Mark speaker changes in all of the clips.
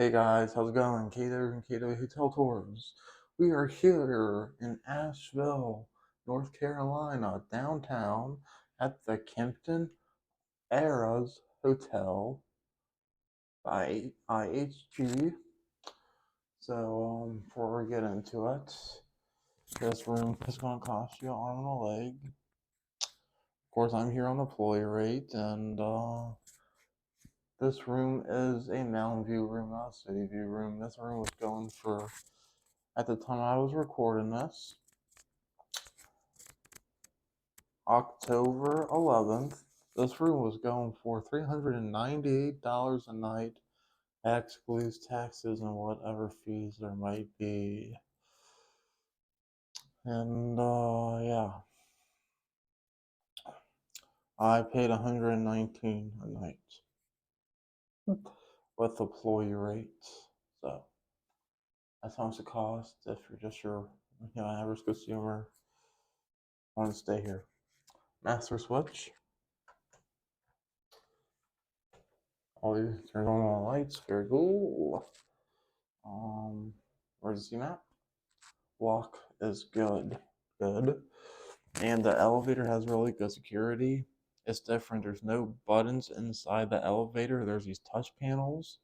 Speaker 1: Hey guys, how's it going? Kato and Kato Hotel Tours. We are here in Asheville, North Carolina, downtown at the Kimpton Arras Hotel by IHG. Before we get into it, this room is going to cost you an arm and a leg. Of course, I'm here on the employee rate, and this room is a mountain view room, not a city view room. This room was going for, at the time I was recording this, October 11th, this room was going for $398 a night. That excludes taxes and whatever fees there might be. And yeah, I paid $119 a night with employee rates. So that's how much it costs if you're just your average consumer want to stay here. Master switch. All you turn on all the lights. Very cool. Where's the map? Walk is good. And the elevator has really good security. It's different. There's no buttons inside the elevator. There's these touch panels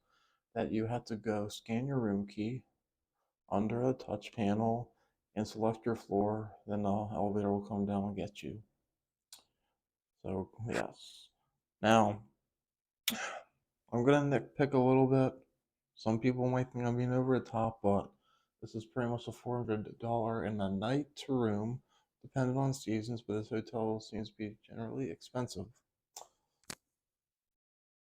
Speaker 1: that you have to go scan your room key under a touch panel and select your floor. Then the elevator will come down and get you. So yes. Now, I'm gonna nitpick a little bit. Some people might think I'm being over the top, but this is pretty much a $400 in a night room, depending on seasons, but this hotel seems to be generally expensive.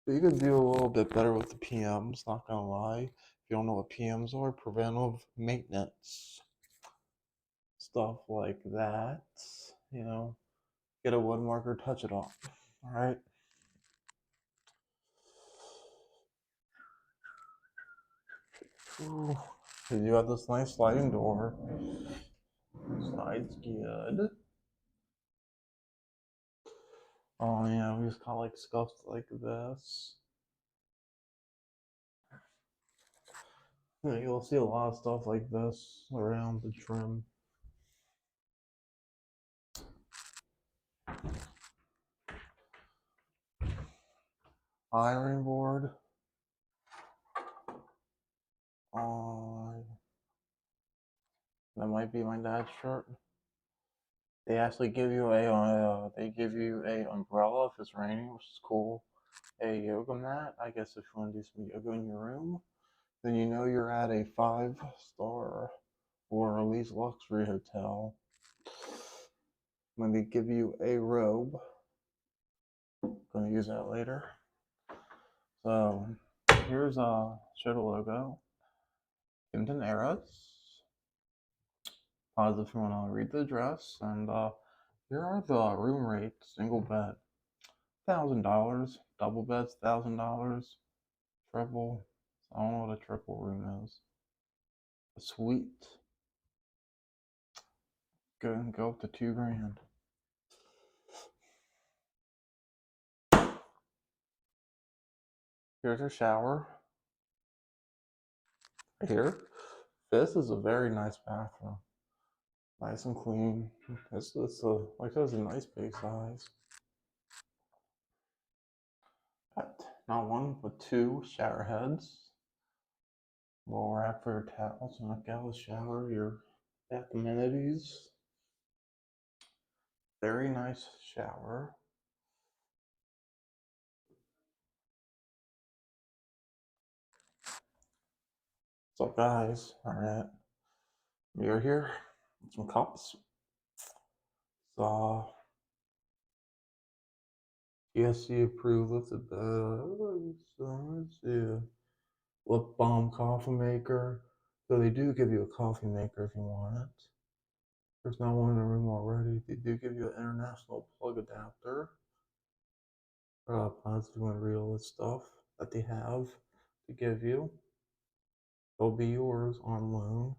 Speaker 1: So you could do a little bit better with the PMs, not gonna lie. If you don't know what PMs are, preventive maintenance. Stuff like that. Get a wood marker, touch it off. Alright? You have this nice sliding door. Slides good. Oh yeah, we just kind of like scuffed like this. You'll see a lot of stuff like this around the trim. Ironing board. That might be my dad's shirt. They actually give you a umbrella if it's raining, which is cool. A yoga mat, I guess if you want to do some yoga in your room, then you know you're at a 5-star or at least luxury hotel. When they give you a robe, gonna use that later. So here's show the logo. Kimpton Arras. Pause if you want to read the address. And here are the room rates. Single bed, $1,000. Double beds, $1,000. Triple, I don't know what a triple room is. A suite, go up to $2,000. Here's your shower. Right here. This is a very nice bathroom. Nice and clean. It's a nice big size. Got not one but two shower heads. Little rack for your towels and a galley shower, your bath amenities. Very nice shower. What's up, guys? Alright. We're here with some cups. So, ESC approved lifted bed. So, let's see. Lip balm coffee maker. So, they do give you a coffee maker if you want it. There's not one in the room already. They do give you an international plug adapter. Plans if you want to read all this stuff that they have to give you. They'll be yours on loan.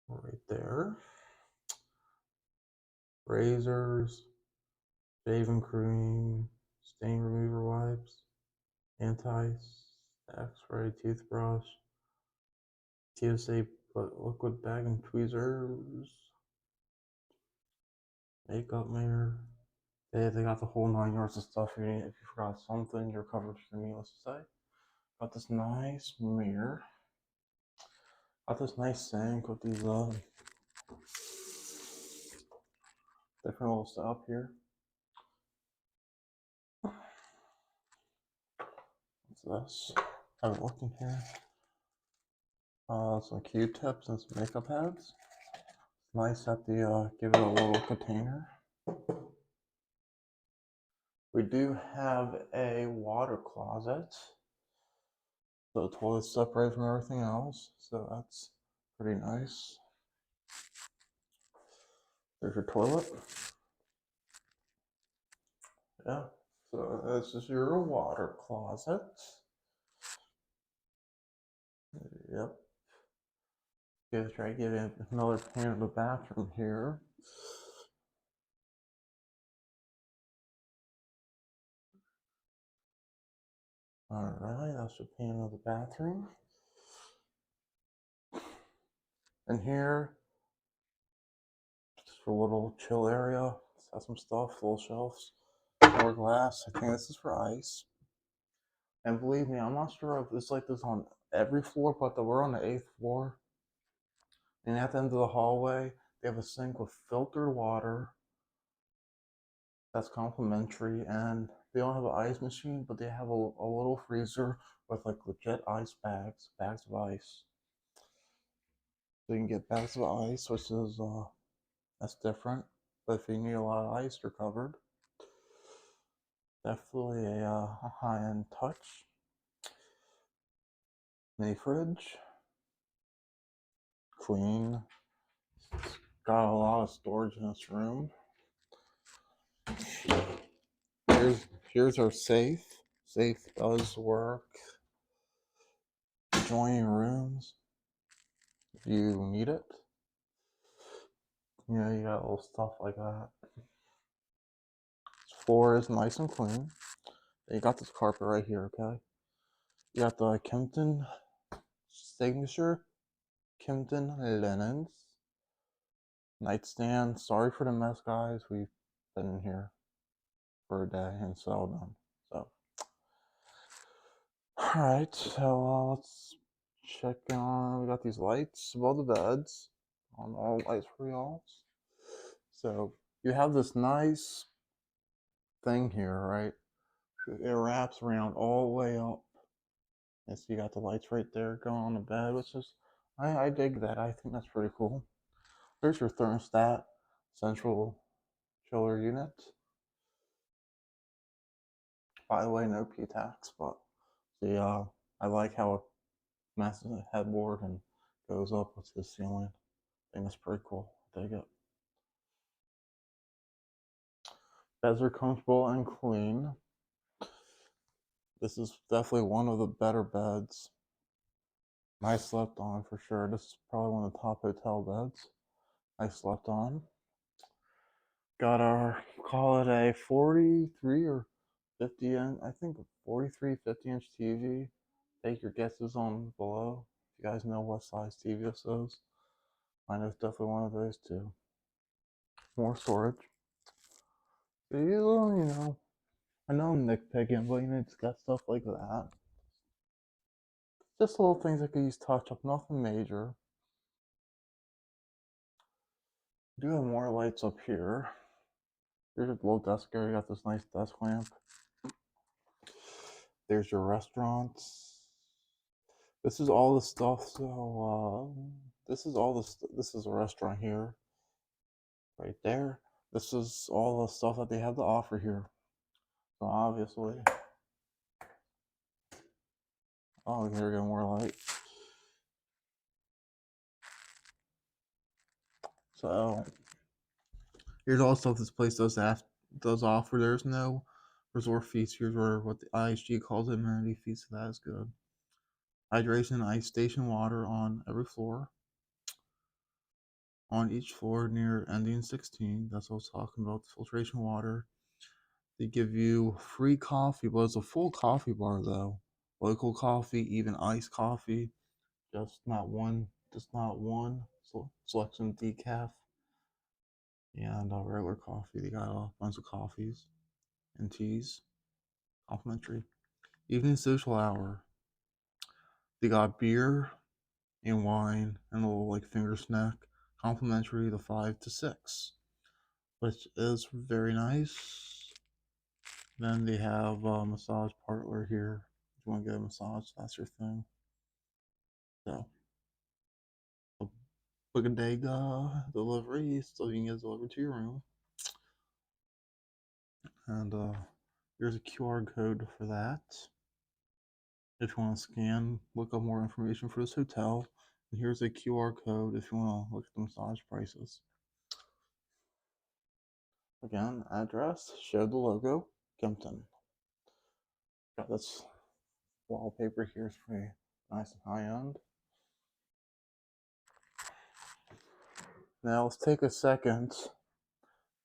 Speaker 1: Right there. Razors, shaving cream, stain remover wipes, anti X-ray toothbrush, TSA liquid bag and tweezers, makeup mirror. They got the whole 9 yards of stuff you need. If you forgot something, you're covered for me, let's say. Got this nice mirror. Got this nice sink with these different little stuff here. What's this? I haven't looked in here. Some Q-tips and some makeup pads. Nice at the give it a little container. We do have a water closet. So the toilet's separated from everything else, so that's pretty nice. There's your toilet. Yeah, so this is your water closet. Yep. Try to give it another pan of the bathroom here. Alright, that's the pan of the bathroom. And here, just a little chill area. Got some stuff, little shelves, more glass. I think this is for ice. And believe me, I'm not sure if it's like this on every floor, but we're on the 8th floor. And at the end of the hallway, they have a sink with filtered water. That's complimentary, and they don't have an ice machine, but they have a little freezer with like legit bags of ice. So you can get bags of ice, which is that's different. But if you need a lot of ice, you're covered. Definitely a high-end touch. Mini fridge, clean. It's got a lot of storage in this room. Here's our safe. Safe does work. Adjoining rooms, if you need it. You know, you got little stuff like that. This floor is nice and clean. You got this carpet right here, okay? You got the Kimpton signature, Kimpton linens. Nightstand. Sorry for the mess, guys. We've been in here for a day and it's all done. So, alright, so let's check on. We got these lights above the beds on all lights for y'all. So, you have this nice thing here, right? It wraps around all the way up. And so you got the lights right there going on the bed, which is, I dig that. I think that's pretty cool. There's your thermostat, central chiller unit. By the way, no P-tax, but I like how it matches the headboard and goes up with the ceiling. I think that's pretty cool. I dig it. Beds are comfortable and clean. This is definitely one of the better beds I slept on for sure. This is probably one of the top hotel beds I slept on. Got our, call it a 43 or 50 inch, I think 43, 50-inch TV. Take your guesses on below. If you guys know what size TV this is. Mine is definitely one of those two. More storage. You know, I know I'm nitpicking, but you know, it's got stuff like that. Just little things that could use touch up, nothing major. I do have more lights up here. Here's your little desk area. You got this nice desk lamp. There's your restaurants. This is all the stuff. So this is all the. This is a restaurant here, right there. This is all the stuff that they have to offer here. So obviously, oh, here we go, more light. So here's all the stuff this place does offer. There's no resort fees. Here's where what the IHG calls it amenity fees. So that is good. Hydration, ice station water on every floor. On each floor near ending 16. That's what I was talking about. The filtration water. They give you free coffee, but it's a full coffee bar though. local coffee, even iced coffee, just not one, selection decaf, and regular coffee. They got a bunch of coffees and teas, complimentary. Evening social hour. They got beer and wine and a little like finger snack, complimentary to 5 to 6, which is very nice. Then they have a massage parlor here. If you want to get a massage, that's your thing. So, a bodega delivery, so you can get it delivered to your room. And here's a QR code for that. If you want to scan, look up more information for this hotel. And here's a QR code if you want to look at the massage prices. Again, address, show the logo, Kimpton. Got this wallpaper here, it's pretty nice and high end. Now let's take a second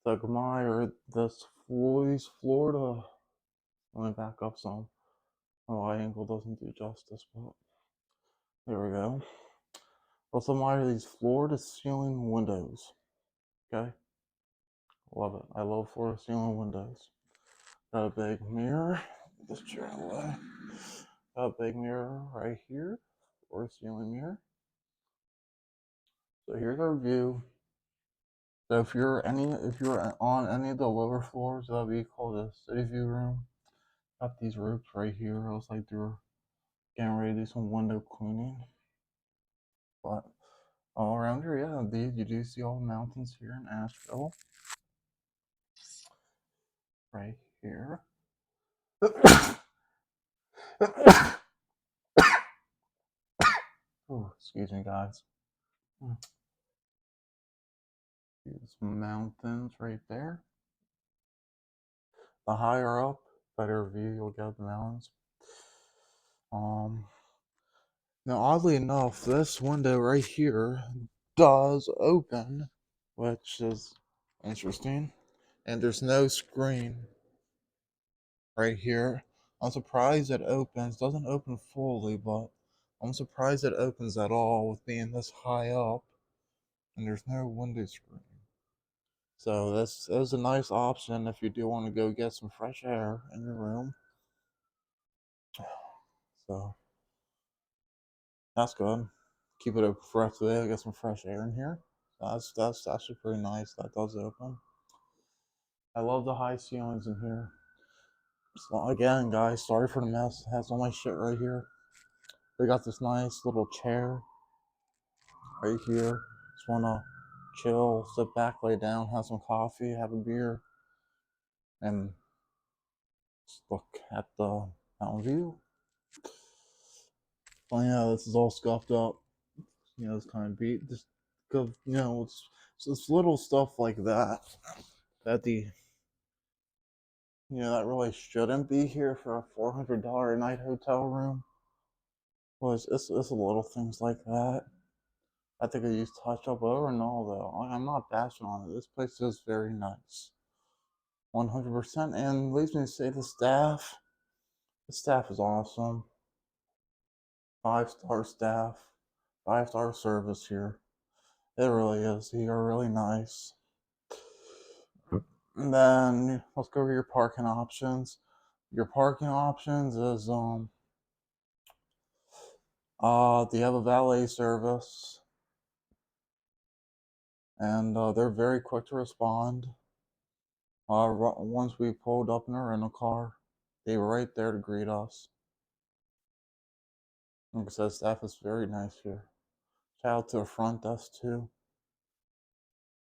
Speaker 1: to admire these Florida. Let me back up some. My wide angle doesn't do justice, but there we go. Let's admire these floor to ceiling windows. Okay? Love it. I love floor to ceiling windows. Got a big mirror. Get this chair away. Got a big mirror right here. Floor to ceiling mirror. So here's our view. So if you're on any of the lower floors, that'll be called a city view room. Got these roofs right here. I was like they're getting ready to do some window cleaning. But all around here, yeah, indeed, you do see all the mountains here in Asheville. Right here. Oh, excuse me, guys. Here's some mountains right there. The higher up, better view you'll get of the mountains. Now, oddly enough, this window right here does open, which is interesting. And there's no screen right here. I'm surprised it opens. Doesn't open fully, but I'm surprised it opens at all with being this high up. And there's no window screen. So this is a nice option if you do want to go get some fresh air in your room. So that's good. Keep it open for today. Get some fresh air in here. That's actually pretty nice. That does open. I love the high ceilings in here. So again, guys, sorry for the mess. It has all my shit right here. We got this nice little chair right here. Just wanna chill, sit back, lay down, have some coffee, have a beer, and just look at the mountain view. Oh yeah, this is all scuffed up. It's kind of beat. Just go, it's little stuff like that that really shouldn't be here for a $400 a night hotel room. Well, it's the little things like that. I think I use touch up over and all though. I'm not bashing on it. This place is very nice. 100%. And leaves me to say the staff. The staff is awesome. 5-star staff. 5-star service here. It really is. You are really nice. And then let's go over your parking options. Your parking options is they have a valet service, and they're very quick to respond. Once we pulled up in a rental car, they were right there to greet us. Like I said, staff is very nice here. Shout out to the front desk too,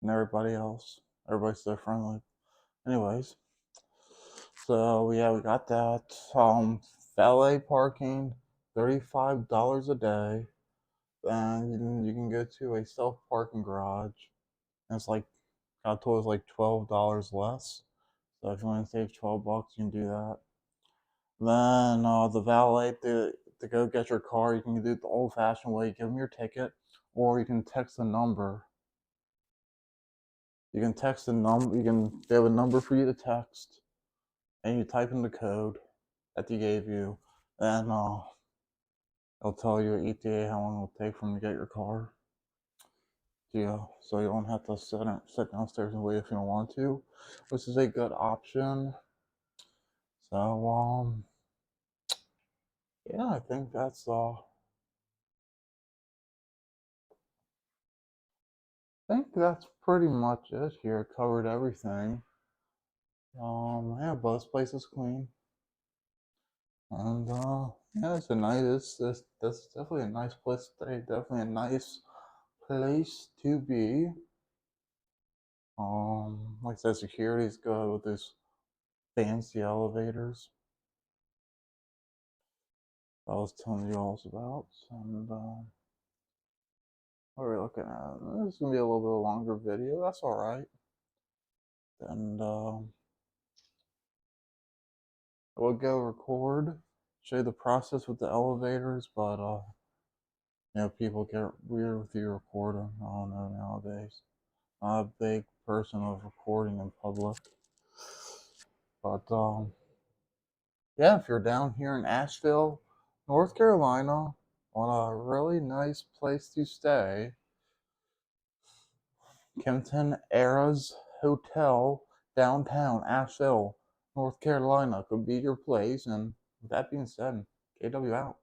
Speaker 1: and everybody else. Everybody's so friendly. Anyways, so yeah, we got that. Valet parking, $35 a day. Then you can go to a self parking garage. And it's like got told it's like $12 less. So if you want to save $12, you can do that. Then the valet to go get your car, you can do it the old-fashioned way. You give them your ticket, or you can text the number. You can text the number. They have a number for you to text, and you type in the code that they gave you, and it'll tell you at ETA how long it'll take for them to get your car. Yeah, so you don't have to sit downstairs and wait if you don't want to, which is a good option. So yeah, I think that's pretty much it here. Covered everything. Yeah, both places clean, and yeah, it's a nice. This is definitely a nice place to stay. Definitely a nice place to be. Like I said, security's good with these fancy elevators I was telling you all about, and what are we looking at? This is gonna be a little bit longer video. That's all right, and we'll go record, show you the process with the elevators, but people get weird with you recording. I don't know nowadays. Not a big person of recording in public, but yeah, if you're down here in Asheville, North Carolina, on a really nice place to stay, Kimpton Arras Hotel, downtown Asheville, North Carolina could be your place. And with that being said, KW out.